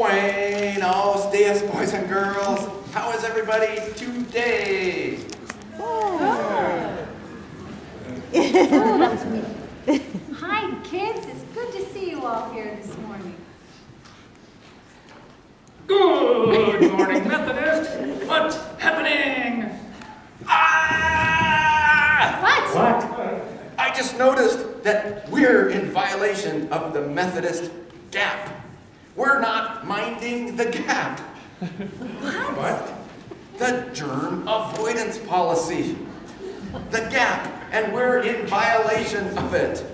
Buenos dias, boys and girls. How is everybody today? Hi, kids. It's good to see you all here this morning. Good morning, Methodists. What's happening? What? I just noticed that we're in violation of the Methodist gap. We're not minding the gap. What? The germ avoidance policy. The gap, and we're in violation of it.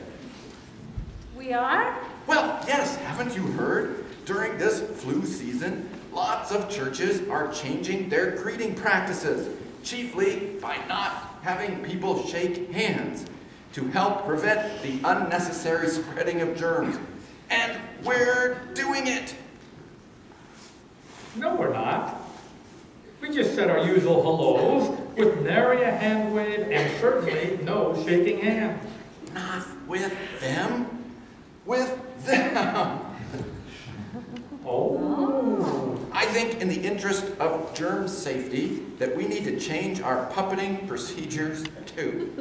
We are? Well, yes, haven't you heard? During this flu season, lots of churches are changing their greeting practices, chiefly by not having people shake hands to help prevent the unnecessary spreading of germs. And we're doing it. No, we're not. We just said our usual hellos with nary a hand wave and certainly no shaking hands. Not with them, with them. Oh. I think in the interest of germ safety that we need to change our puppeting procedures too.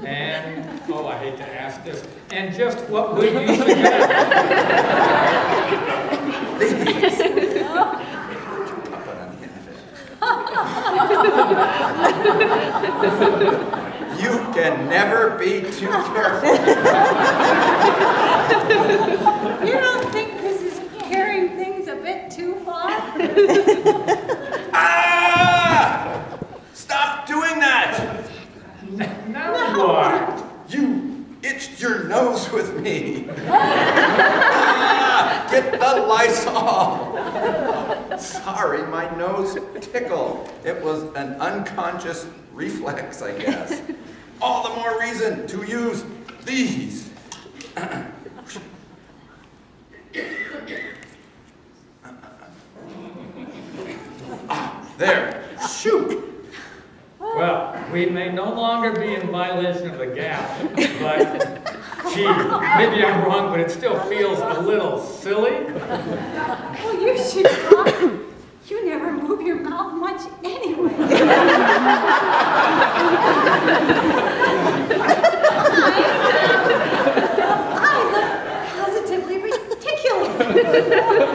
And, oh, I hate to ask this, and just what would you suggest? These. You can never be too careful. You don't think this is carrying things a bit too far? Ah! Stop doing that! Now what? You itched your nose with me. Ah! Get the Lysol. Sorry, my nose tickled. It was an unconscious reflex, I guess. All the more reason to use these. There. Shoot. Well, we may no longer be in violation of the gap, but, gee, maybe I'm wrong, but it still feels a little silly. Well, you should not. You never move your mouth much anyway. I look positively ridiculous.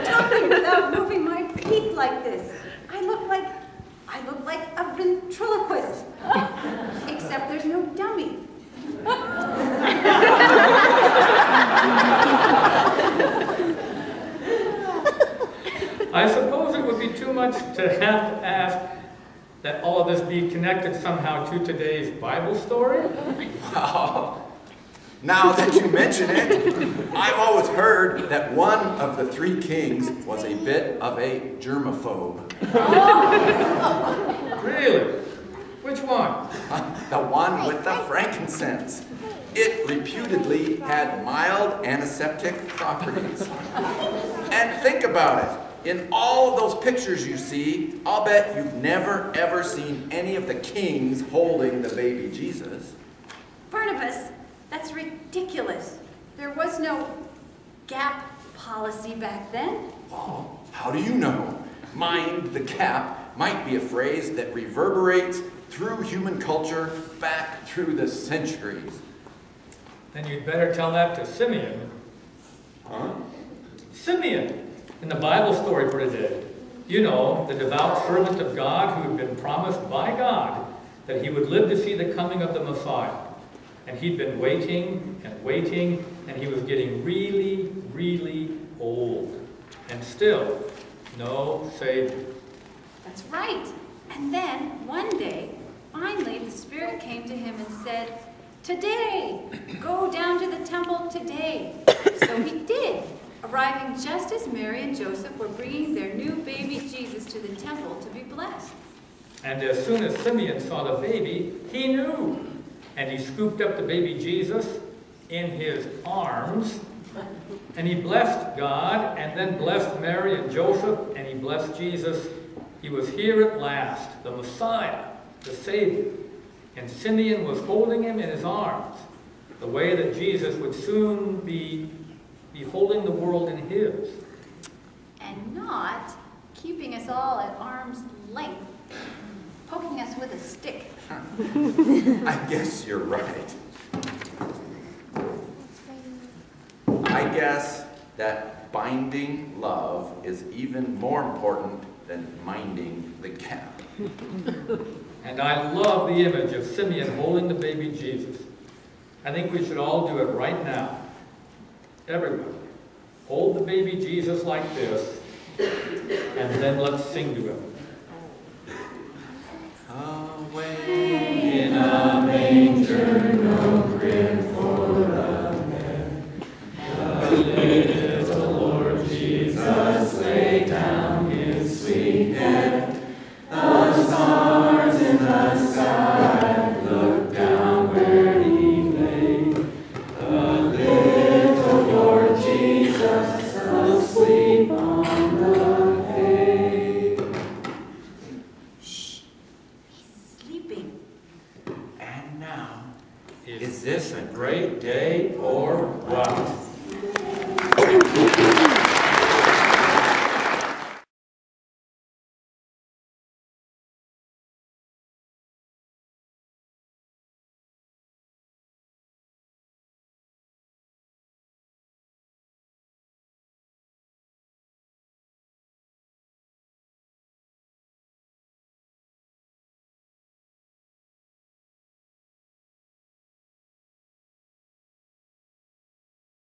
Talking without moving my teeth like this. I look like a ventriloquist. Except there's no dummy. I suppose it would be too much to have to ask that all of this be connected somehow to today's Bible story. Wow. Now that you mention it, I've always heard that one of the three kings was a bit of a germaphobe. Really? Which one? The one with the frankincense. It reputedly had mild antiseptic properties. And think about it. In all of those pictures you see, I'll bet you've never ever seen any of the kings holding the baby Jesus. Barnabas, that's ridiculous. There was no gap policy back then. Well, how do you know? Mind the gap might be a phrase that reverberates through human culture back through the centuries. Then you'd better tell that to Simeon. Huh? Simeon, in the Bible story for today. You know, the devout servant of God who had been promised by God that he would live to see the coming of the Messiah. And he'd been waiting and waiting, and he was getting really, really old. And still, no Savior. That's right. And then, one day, finally the Spirit came to him and said, "Today, go down to the temple today." So he did, arriving just as Mary and Joseph were bringing their new baby Jesus to the temple to be blessed. And as soon as Simeon saw the baby, he knew. And he scooped up the baby Jesus in his arms, and he blessed God, and then blessed Mary and Joseph, and he blessed Jesus. He was here at last, the Messiah, the Savior. And Simeon was holding him in his arms, the way that Jesus would soon be holding the world in his. And not keeping us all at arm's length, poking us with a stick. I guess you're right. I guess that binding love is even more important than minding the gap. And I love the image of Simeon holding the baby Jesus. I think we should all do it right now. Everyone, hold the baby Jesus like this, and then let's sing to him. Away